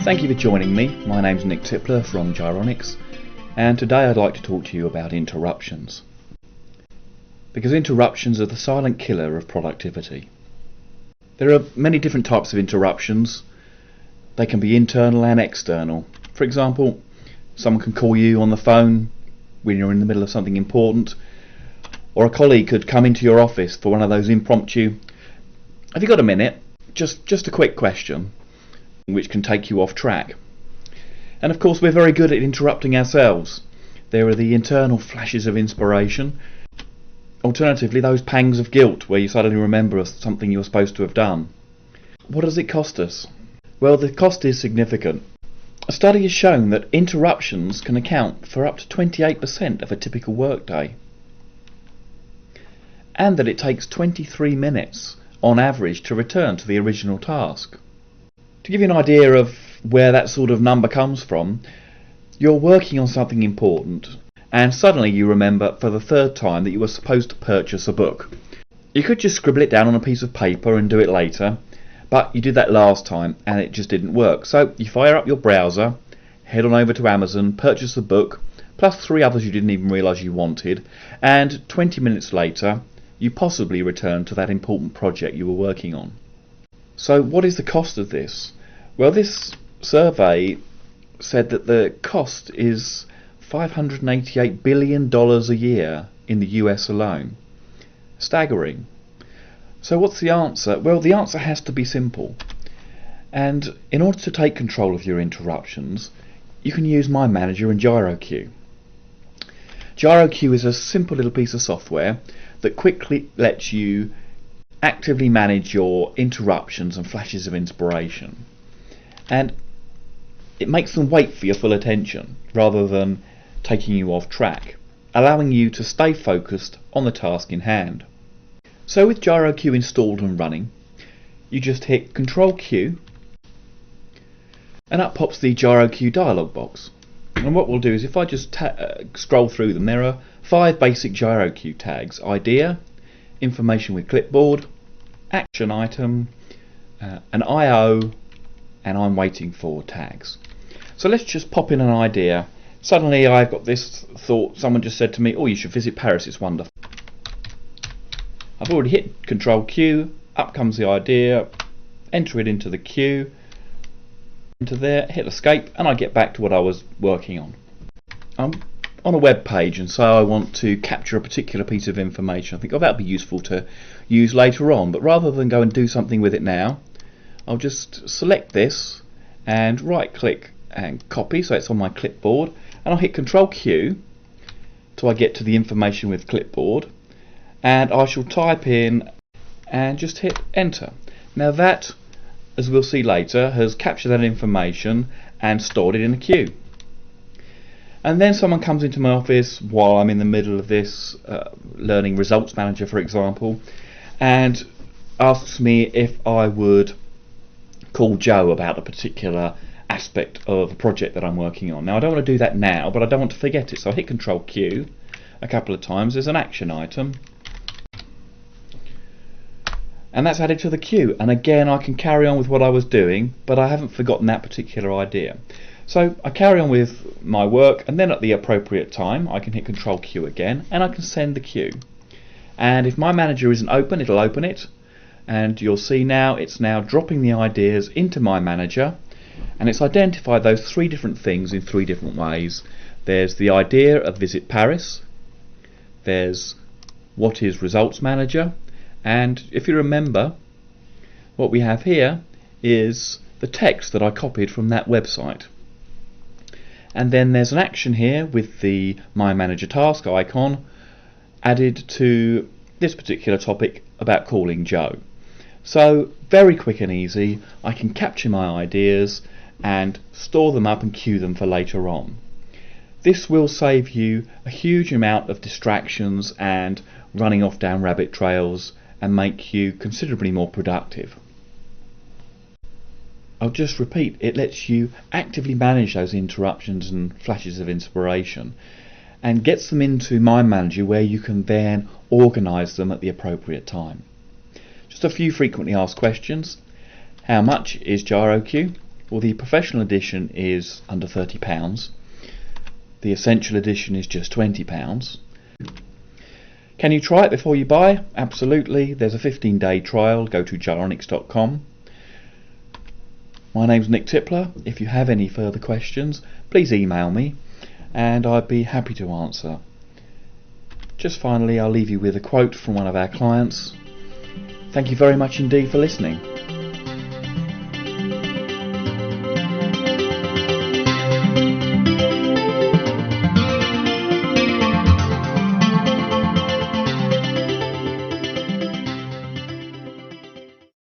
Thank you for joining me. My name's Nick Tipler from Gyronics, and today I'd like to talk to you about interruptions. Because interruptions are the silent killer of productivity. There are many different types of interruptions. They can be internal and external. For example, someone can call you on the phone when you're in the middle of something important, or a colleague could come into your office for one of those impromptu, "Have you got a minute? Just a quick question," which can take you off track. And of course, we're very good at interrupting ourselves. There are the internal flashes of inspiration. Alternatively, those pangs of guilt where you suddenly remember something you were supposed to have done. What does it cost us? Well, the cost is significant. A study has shown that interruptions can account for up to 28% of a typical workday, and that it takes 23 minutes on average to return to the original task. To give you an idea of where that sort of number comes from, you're working on something important and suddenly you remember for the third time that you were supposed to purchase a book. You could just scribble it down on a piece of paper and do it later, but you did that last time and it just didn't work. So you fire up your browser, head on over to Amazon, purchase the book, plus 3 others you didn't even realise you wanted, and 20 minutes later you possibly return to that important project you were working on. So what is the cost of this? Well, this survey said that the cost is $588 billion a year in the US alone. Staggering. So what's the answer? Well, the answer has to be simple. And in order to take control of your interruptions, you can use My Manager and GyroQ. GyroQ is a simple little piece of software that quickly lets you actively manage your interruptions and flashes of inspiration. And it makes them wait for your full attention rather than taking you off track, allowing you to stay focused on the task in hand. So with GyroQ installed and running, you just hit Control Q and up pops the GyroQ dialog box. And what we'll do is, if I just scroll through them, there are 5 basic GyroQ tags: idea, information with clipboard, action item, an IO, and I'm waiting for tags. So let's just pop in an idea. Suddenly I've got this thought, someone just said to me, "Oh, you should visit Paris, it's wonderful." I've already hit Control Q, up comes the idea, enter it into the queue, into there, hit escape, and I get back to what I was working on. I'm on a web page, and so I want to capture a particular piece of information. I think, oh, that'd be useful to use later on, but rather than go and do something with it now, I'll just select this and right click and copy, so it's on my clipboard, and I'll hit Control Q till I get to the information with clipboard, and I shall type in and just hit enter. Now that, as we'll see later, has captured that information and stored it in a queue. And then someone comes into my office while I'm in the middle of this, learning Results Manager for example, and asks me if I would call Joe about a particular aspect of a project that I'm working on. Now I don't want to do that now, but I don't want to forget it, so I hit Control Q a couple of times. There's an action item, and that's added to the queue, and again I can carry on with what I was doing, but I haven't forgotten that particular idea. So I carry on with my work, and then at the appropriate time I can hit Control Q again and I can send the queue. And if My Manager isn't open, it'll open it, and you'll see now it's now dropping the ideas into My Manager, and it's identified those 3 different things in 3 different ways. There's the idea of Visit Paris, there's what is Results Manager, and if you remember, what we have here is the text that I copied from that website. And then there's an action here with the My Manager task icon added to this particular topic about calling Joe. So very quick and easy, I can capture my ideas and store them up and queue them for later on. This will save you a huge amount of distractions and running off down rabbit trails, and make you considerably more productive. I'll just repeat, it lets you actively manage those interruptions and flashes of inspiration and gets them into My Manager, where you can then organise them at the appropriate time. Just a few frequently asked questions. How much is GyroQ? Well, the professional edition is under £30. The essential edition is just £20. Can you try it before you buy? Absolutely. There's a 15-day trial. Go to gyronics.com. My name's Nick Tippler. If you have any further questions, please email me and I'd be happy to answer. Just finally, I'll leave you with a quote from one of our clients. Thank you very much indeed for listening.